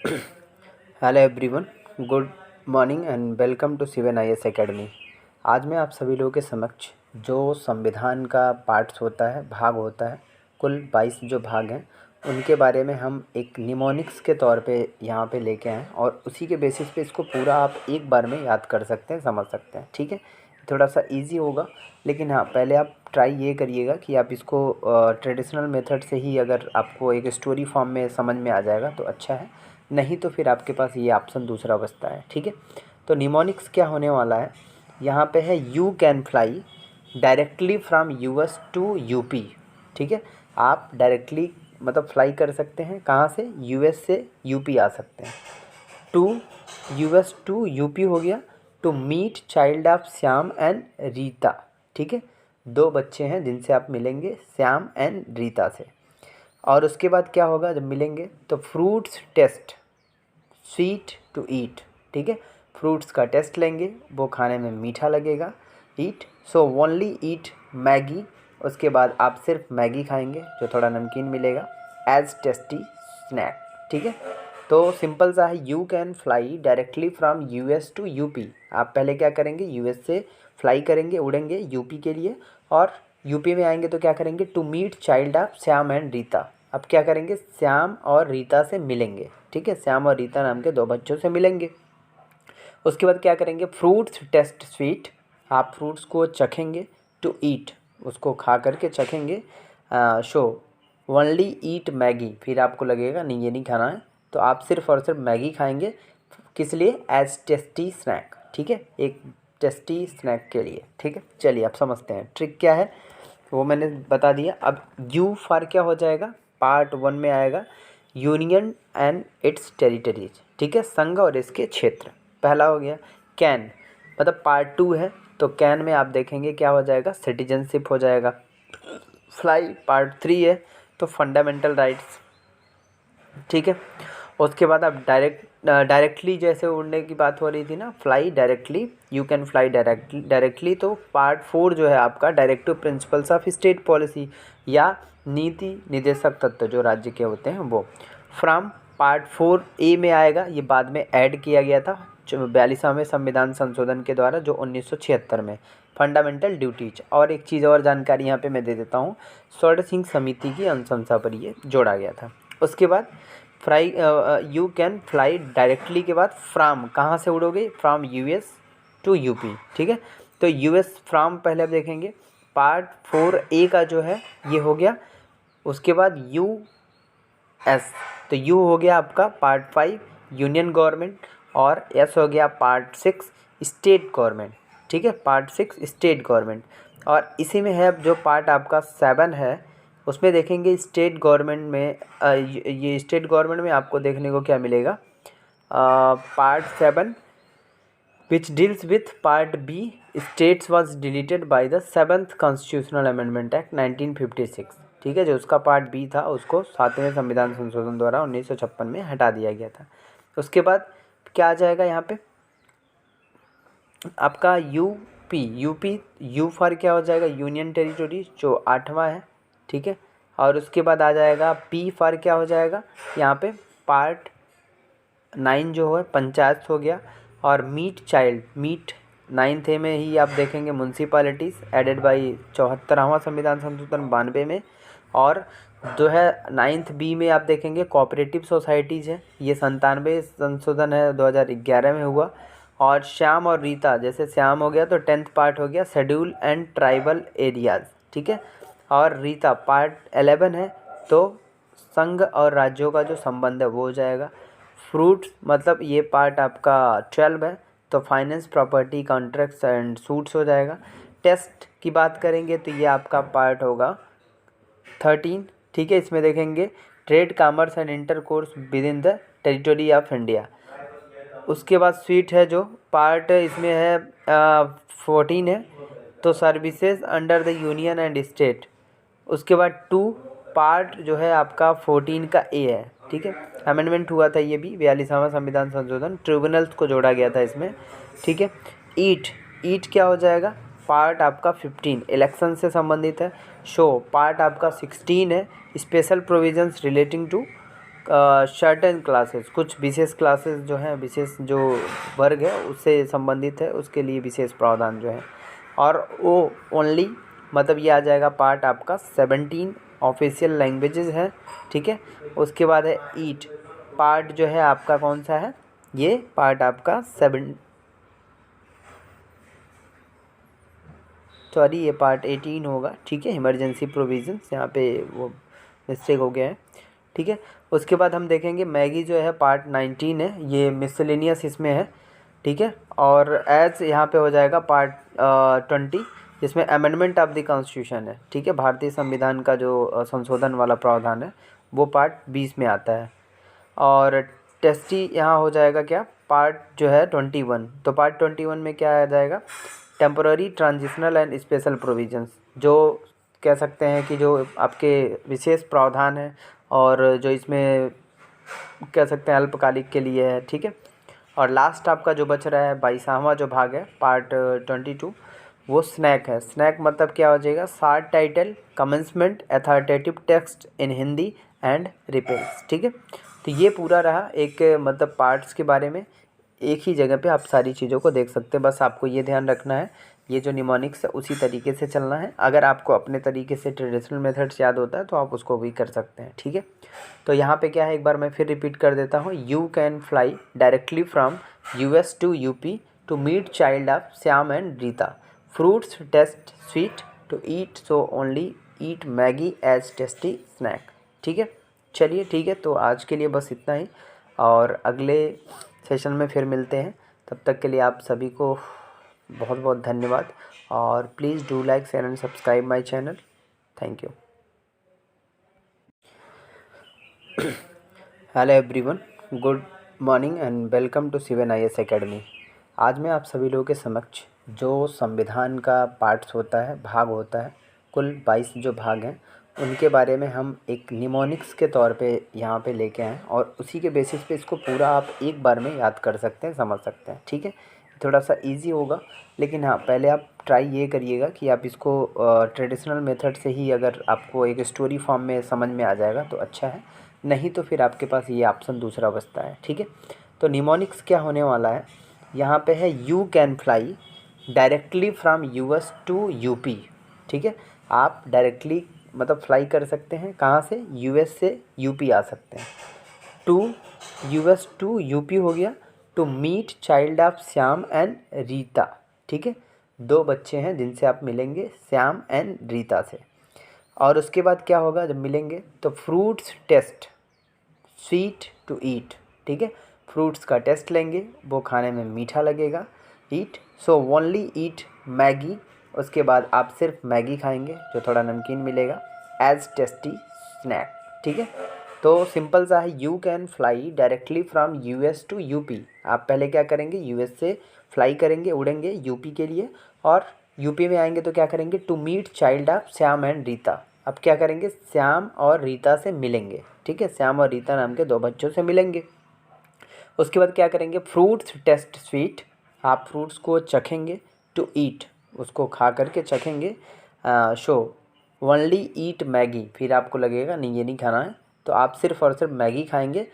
Hello everyone, good morning and welcome to Sivan IAS academy. आज मैं आप सभी लोगों के समक्ष जो संविधान का पार्ट्स होता है, भाग होता है, कुल 22 जो भाग हैं उनके बारे में हम एक निमोनिक्स के तौर पे यहाँ पे लेके आए और उसी के बेसिस पे इसको पूरा आप एक बार में याद कर सकते हैं, समझ सकते हैं। ठीक है, थोड़ा सा इजी होगा, लेकिन हाँ पहले आप ट्राई ये करिएगा कि आप इसको ट्रेडिशनल मेथड से ही अगर आपको एक स्टोरी फॉर्म में समझ में आ जाएगा तो अच्छा है, नहीं तो फिर आपके पास ये ऑप्शन दूसरा बचता है। ठीक है, तो निमोनिक्स क्या होने वाला है, यहाँ पे है you can fly directly from US to UP। ठीक है, आप डायरेक्टली मतलब फ्लाई कर सकते हैं, कहाँ से, US से UP आ सकते हैं। टू US टू UP हो गया, to meet child of Shyam and Rita. ठीक है, दो बच्चे हैं जिनसे आप मिलेंगे, श्याम एंड रीता से। और उसके बाद क्या होगा जब मिलेंगे, तो fruits taste sweet to eat. ठीक है, फ्रूट्स का टेस्ट लेंगे, वो खाने में मीठा लगेगा, ईट, सो ओनली ईट मैगी। उसके बाद आप सिर्फ मैगी खाएंगे जो थोड़ा नमकीन मिलेगा, एज टेस्टी स्नैक। ठीक है, तो सिंपल सा है, you can fly directly from US to UP। आप पहले क्या करेंगे, US से फ्लाई करेंगे, उड़ेंगे UP के लिए, और UP में आएंगे तो क्या करेंगे, to meet child of Shyam and Rita. अब क्या करेंगे, श्याम और रीता से मिलेंगे। ठीक है, श्याम और रीता नाम के दो बच्चों से मिलेंगे। उसके बाद क्या करेंगे, फ्रूट्स टेस्ट स्वीट, आप फ्रूट्स को चखेंगे, टू ईट, उसको खा करके चखेंगे, शो ओनली ईट मैगी, फिर आपको लगेगा नहीं ये नहीं खाना है, तो आप सिर्फ और सिर्फ मैगी खाएंगे, किस लिए, एज टेस्टी स्नैक। ठीक है, एक टेस्टी स्नैक के लिए। ठीक है, चलिए आप समझते हैं ट्रिक क्या है, वो मैंने बता दिया। अब यू फॉर क्या हो जाएगा, पार्ट 1 में आएगा, यूनियन एंड इट्स टेरिटरीज। ठीक है, संघ और इसके क्षेत्र, पहला हो गया। कैन मतलब पार्ट 2 है, तो कैन में आप देखेंगे क्या हो जाएगा, सिटीजनशिप हो जाएगा। फ्लाई पार्ट 3 है, तो फंडामेंटल राइट्स। ठीक है, उसके बाद आप डायरेक्टली जैसे उड़ने की बात हो रही थी ना, fly directly, you can fly directly, तो पार्ट 4 जो है आपका directive principles of state policy, या नीति निदेशक तत्व जो राज्य के होते हैं वो। फ्रॉम पार्ट 4A में आएगा, ये बाद में ऐड किया गया था 42वें संविधान संशोधन के द्वारा, जो 1976 में। फंडामेंटल ड्यूटीज, और एक चीज़ और जानकारी यहाँ पे मैं दे देता हूँ, स्वर्ण सिंह समिति की अनुशंसा पर ये जोड़ा गया था। उसके बाद fly, you can fly directly के बाद फ्राम, कहाँ से उड़ोगे, फ्राम US टू UP। ठीक है, तो US फ्राम पहले आप देखेंगे, पार्ट 4A का जो है ये हो गया। उसके बाद US, तो U हो गया आपका पार्ट 5 यूनियन गवर्नमेंट, और S हो गया पार्ट 6 स्टेट गवर्नमेंट। ठीक है, पार्ट 6 स्टेट गवर्नमेंट, और इसी में है जो पार्ट आपका 7 है, उसमें देखेंगे स्टेट गवर्नमेंट में, ये स्टेट गवर्नमेंट में आपको देखने को क्या मिलेगा, part 7 which deals with part B states was deleted by the 7th constitutional amendment act 1956। ठीक है, जो उसका पार्ट B था उसको 7वें संविधान संशोधन द्वारा 1956 में हटा दिया गया था। उसके बाद क्या आ जाएगा यहाँ पे आपका यूपी, यू फॉर क्या हो जाएगा, यूनियन टेरिटोरी, जो 8वां है। ठीक है, और उसके बाद आ जाएगा P फॉर क्या हो जाएगा, यहाँ पे पार्ट 9 जो है पंचायत हो गया, और मीट चाइल्ड, मीट 9th में ही आप देखेंगे म्यूनसिपालिटीज़ एडेड बाई 74वां संविधान संशोधन 92 में, और जो है 9th B में आप देखेंगे कोऑपरेटिव सोसाइटीज़ है, ये 97 संशोधन है 2011 में हुआ। और श्याम और रीता, जैसे श्याम हो गया तो 10th पार्ट हो गया शेड्यूल एंड ट्राइबल एरियाज़। ठीक है, और रीता पार्ट 11 है, तो संघ और राज्यों का जो संबंध है वो हो जाएगा। फ्रूट मतलब ये पार्ट आपका 12 है, तो finance property contracts and suits हो जाएगा। टेस्ट की बात करेंगे तो ये आपका पार्ट होगा 13। ठीक है, इसमें देखेंगे trade commerce and intercourse with in the territory of India. उसके बाद स्वीट है जो पार्ट इसमें है 14 है, तो services under the union and state. उसके बाद 2 पार्ट जो है आपका 14 का A है। ठीक है, अमेंडमेंट हुआ था ये भी 42वां संविधान संशोधन, ट्रिब्यूनल्स को जोड़ा गया था इसमें। ठीक है, ईट क्या हो जाएगा, पार्ट आपका 15 इलेक्शन से संबंधित है। शो पार्ट आपका 16 है, special provisions relating to certain classes, कुछ विशेष क्लासेस जो हैं, विशेष जो वर्ग है उससे संबंधित है, उसके लिए विशेष प्रावधान जो है। और वो ओनली मतलब ये आ जाएगा पार्ट आपका 17 ऑफिशियल लैंग्वेजेस है, ठीक है। उसके बाद है ईट पार्ट जो है आपका कौन सा है, ये पार्ट आपका ये पार्ट 18 होगा, ठीक है। इमरजेंसी प्रोविजंस, यहाँ पे वो मिस्टेक हो गया है, ठीक है। उसके बाद हम देखेंगे मैगी जो है पार्ट 19 है, ये मिसलेनियस इसमें है, ठीक है। और एज यहाँ पे हो जाएगा पार्ट 20, जिसमें अमेंडमेंट ऑफ द कॉन्स्टिट्यूशन है, ठीक है। भारतीय संविधान का जो संशोधन वाला प्रावधान है वो पार्ट 20 में आता है। और टेस्टी यहाँ हो जाएगा क्या, पार्ट जो है 21। तो पार्ट 21 में क्या आ जाएगा, temporary transitional and special provisions, जो कह सकते हैं कि जो आपके विशेष प्रावधान है और जो इसमें कह सकते हैं अल्पकालिक के लिए है, ठीक है। और लास्ट आपका जो बच रहा है 22वां जो भाग है पार्ट 22, वो स्नैक है। स्नैक मतलब क्या हो जाएगा, short title, commencement, authoritative text in Hindi and repels, ठीक है। तो ये पूरा रहा एक मतलब पार्ट्स के बारे में, एक ही जगह पे आप सारी चीज़ों को देख सकते हैं। बस आपको ये ध्यान रखना है, ये जो निमोनिक्स है उसी तरीके से चलना है। अगर आपको अपने तरीके से ट्रेडिशनल मेथड्स याद होता है तो आप उसको भी कर सकते हैं, ठीक है। तो यहाँ पे क्या है, एक बार मैं फिर रिपीट कर देता हूँ। You can fly directly from US to UP to meet child of Shyam and Rita. Fruits taste sweet to eat, so only eat Maggi as tasty snack, ठीक है। चलिए ठीक है, तो आज के लिए बस इतना ही, और अगले सेशन में फिर मिलते हैं। तब तक के लिए आप सभी को बहुत बहुत धन्यवाद, और please do like, share and subscribe my channel. Thank you. Hello everyone, good morning and welcome to Sivan IAS academy. आज मैं आप सभी लोगों के समक्ष जो संविधान का पार्ट्स होता है, भाग होता है, कुल 22 जो भाग हैं, उनके बारे में हम एक निमोनिक्स के तौर पे यहाँ पे लेके आए, और उसी के बेसिस पे इसको पूरा आप एक बार में याद कर सकते हैं, समझ सकते हैं, ठीक है। थोड़ा सा इजी होगा, लेकिन हाँ पहले आप ट्राई ये करिएगा कि आप इसको ट्रेडिशनल मेथड से ही अगर आपको एक स्टोरी फॉर्म में समझ में आ जाएगा तो अच्छा है, नहीं तो फिर आपके पास ये ऑप्शन दूसरा बचता है, ठीक है। तो निमोनिक्स क्या होने वाला है, यहाँ पे है you can fly directly from US to UP, ठीक है। आप डायरेक्टली मतलब फ्लाई कर सकते हैं, कहाँ से, US से UP आ सकते हैं। टू US to UP हो गया, to meet child of Shyam and Rita, ठीक है। 2 बच्चे हैं जिनसे आप मिलेंगे, श्याम एंड रीता से। और उसके बाद क्या होगा जब मिलेंगे, तो fruits taste sweet to eat, ठीक है। फ्रूट्स का टेस्ट लेंगे, वो खाने में मीठा लगेगा, ईट, सो ओनली ईट मैगी। उसके बाद आप सिर्फ मैगी खाएंगे जो थोड़ा नमकीन मिलेगा, एज टेस्टी स्नैक, ठीक है। तो सिंपल सा है, you can fly directly from US to UP। आप पहले क्या करेंगे, US से फ्लाई करेंगे, उड़ेंगे UP के लिए, और UP में आएंगे तो क्या करेंगे, to meet child of Shyam and Rita. अब क्या करेंगे, श्याम और रीता से मिलेंगे, ठीक है। श्याम और रीता नाम के 2 बच्चों से मिलेंगे। उसके बाद क्या करेंगे, फ्रूट्स टेस्ट स्वीट, आप फ्रूट्स को चखेंगे, टू ईट, उसको खा करके चखेंगे, शो ओनली ईट मैगी, फिर आपको लगेगा नहीं ये नहीं खाना है, तो आप सिर्फ और सिर्फ मैगी खाएंगे,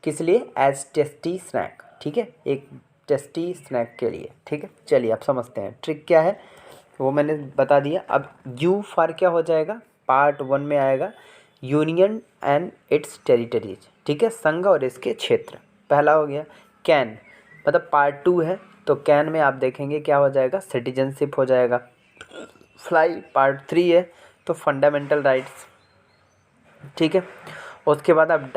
किस लिए, एज टेस्टी स्नैक, ठीक है, एक टेस्टी स्नैक के लिए, ठीक है। चलिए अब समझते हैं ट्रिक क्या है, वो मैंने बता दिया। अब यू फॉर क्या हो जाएगा, पार्ट 1 में आएगा, यूनियन एंड इट्स टेरिटरीज, ठीक है, संघ और इसके क्षेत्र, पहला हो गया। कैन मतलब पार्ट 2 है, तो कैन में आप देखेंगे क्या हो जाएगा, सिटीजनशिप हो जाएगा। फ्लाई पार्ट 3 है, तो फंडामेंटल राइट्स, ठीक है। उसके बाद आप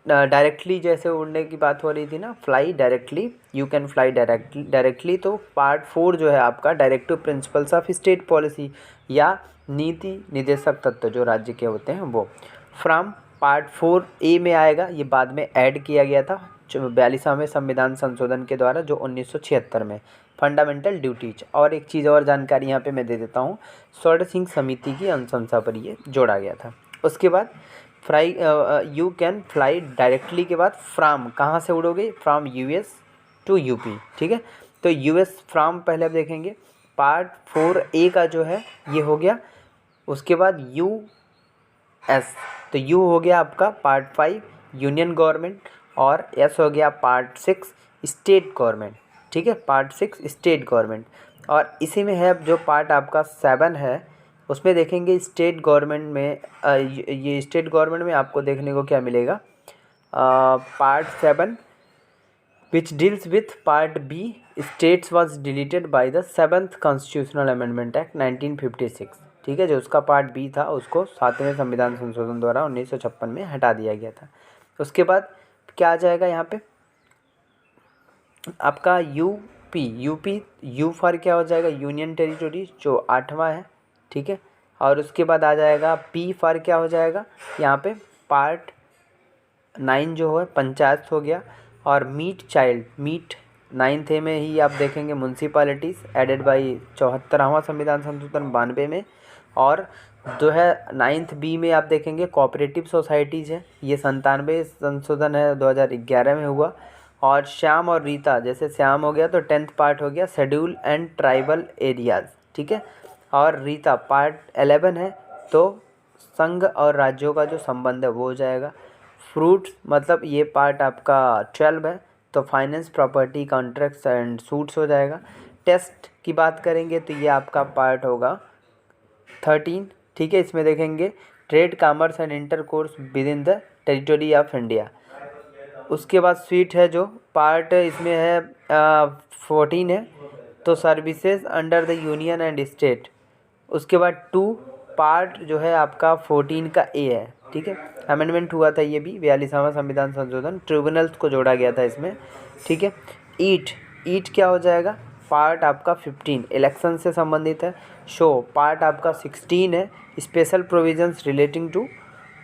डायरेक्टली जैसे उड़ने की बात हो रही थी ना, fly directly, you can fly directly, तो पार्ट 4 जो है आपका directive principles of state policy, या नीति निदेशक तत्व जो राज्य के होते हैं वो, फ्रॉम पार्ट 4A में आएगा, ये बाद में ऐड किया गया था 42वें संविधान संशोधन के द्वारा, जो 1976 में, फंडामेंटल ड्यूटीज। और एक चीज़ और जानकारी यहाँ पे मैं दे देता हूँ, स्वर्ण सिंह समिति की अनुशंसा पर ये जोड़ा गया था। उसके बाद fly you can fly directly के बाद फ्राम, कहाँ से उड़ोगे, फ्राम US to UP, ठीक है। तो US फ्राम पहले अब देखेंगे, पार्ट 4A का जो है ये हो गया। उसके बाद US, तो U हो गया आपका पार्ट 5, यूनियन गवर्नमेंट, और एस हो गया पार्ट 6 स्टेट गवर्नमेंट। ठीक है, पार्ट 6 स्टेट गवर्नमेंट। और इसी में है जो पार्ट आपका 7 है, उसमें देखेंगे स्टेट गवर्नमेंट में ये स्टेट गवर्नमेंट में आपको देखने को क्या मिलेगा, part 7 which deals with part B states was deleted by the 7th Constitutional Amendment Act 1956। ठीक है, जो उसका पार्ट बी था उसको 7वें संविधान संशोधन द्वारा 1956 में हटा दिया गया था। उसके बाद क्या आ जाएगा यहाँ पे आपका यूपी यू फॉर क्या हो जाएगा, यूनियन टेरिटोरी, जो 8वां है। ठीक है, और उसके बाद आ जाएगा पी फॉर क्या हो जाएगा यहाँ पे पार्ट 9 जो है पंचायत हो गया। और मीट 9th में ही आप देखेंगे म्यूनसिपालिटीज़ एडेड बाई 74वां संविधान संशोधन 92 में। और जो है 9th बी में आप देखेंगे कोऑपरेटिव सोसाइटीज़ है, ये 97 संशोधन है 2011 में हुआ। और श्याम और रीता, जैसे श्याम हो गया तो 10th पार्ट हो गया शेड्यूल एंड ट्राइबल एरियाज़। ठीक है, और रीता पार्ट 11 है, तो संघ और राज्यों का जो संबंध है वो हो जाएगा। फ्रूट्स मतलब ये पार्ट आपका 12 है, तो finance property contracts and suits हो जाएगा। टेस्ट की बात करेंगे तो ये आपका पार्ट होगा 13। ठीक है, इसमें देखेंगे trade commerce and intercourse with in the territory of India. उसके बाद स्वीट है जो पार्ट इसमें है 14 है, तो services under the union and state. उसके बाद 2 पार्ट जो है आपका 14 का ए है। ठीक है, अमेंडमेंट हुआ था ये भी 42वां संविधान संशोधन, ट्रिब्यूनल्स को जोड़ा गया था इसमें। ठीक है, ईट क्या हो जाएगा पार्ट आपका 15 इलेक्शन से संबंधित है। शो पार्ट आपका 16 है, special provisions relating to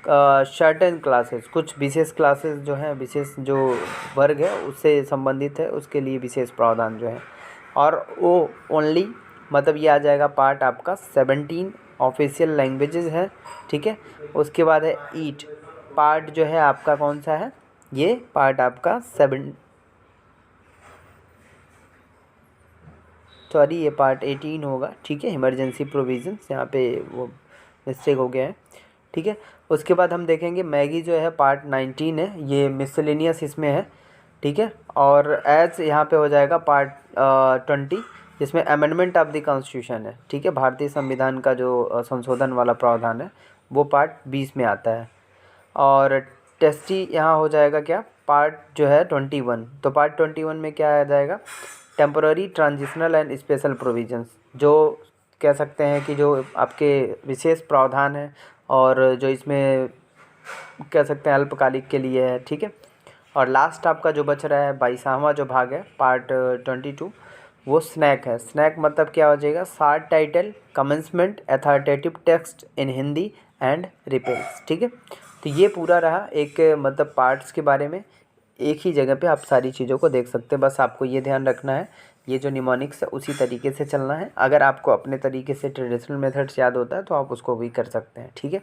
certain classes, कुछ विशेष क्लासेस जो हैं, विशेष जो वर्ग है उससे संबंधित है, उसके लिए विशेष प्रावधान जो है। और वो ओनली मतलब ये आ जाएगा पार्ट आपका 17 ऑफिशियल लैंग्वेजेस है। ठीक है, उसके बाद है ईट पार्ट जो है आपका कौन सा है, ये पार्ट आपका ये पार्ट 18 होगा। ठीक है, इमरजेंसी प्रोविजंस, यहाँ पे वो मिस्टेक हो गया है। ठीक है, उसके बाद हम देखेंगे मैगी जो है पार्ट 19 है, ये मिसलेनियस इसमें है। ठीक है, और एज यहाँ पे हो जाएगा पार्ट 20, जिसमें अमेंडमेंट ऑफ द कॉन्स्टिट्यूशन है। ठीक है, भारतीय संविधान का जो संशोधन वाला प्रावधान है वो पार्ट 20 में आता है। और टेस्टी यहाँ हो जाएगा क्या पार्ट जो है 21, तो पार्ट 21 में क्या आ जाएगा temporary transitional and special provisions, जो कह सकते हैं कि जो आपके विशेष प्रावधान है और जो इसमें कह सकते हैं अल्पकालिक के लिए है। ठीक है, और लास्ट आपका जो बच रहा है 22वां जो भाग है पार्ट 22, वो स्नैक है। स्नैक मतलब क्या हो जाएगा short title commencement authoritative text in Hindi and repels. ठीक है, तो ये पूरा रहा एक मतलब पार्ट्स के बारे में, एक ही जगह पे आप सारी चीज़ों को देख सकते हैं। बस आपको ये ध्यान रखना है ये जो निमोनिक्स है उसी तरीके से चलना है। अगर आपको अपने तरीके से ट्रेडिशनल मेथड्स याद होता है तो आप उसको भी कर सकते हैं। ठीक है,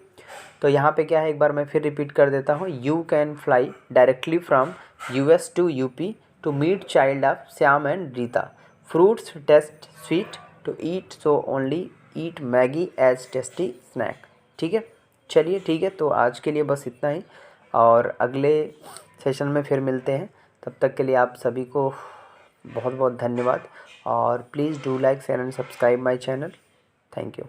तो यहाँ पे क्या है एक बार मैं फिर रिपीट कर देता हूँ। You can fly directly from US to UP to meet child of Shyam and Rita. Fruits taste sweet to eat, so only eat Maggi as tasty snack. ठीक है, चलिए ठीक है, तो आज के लिए बस इतना ही, और अगले सेशन में फिर मिलते हैं। तब तक के लिए आप सभी को बहुत बहुत धन्यवाद, और please do like share and subscribe my channel. Thank you.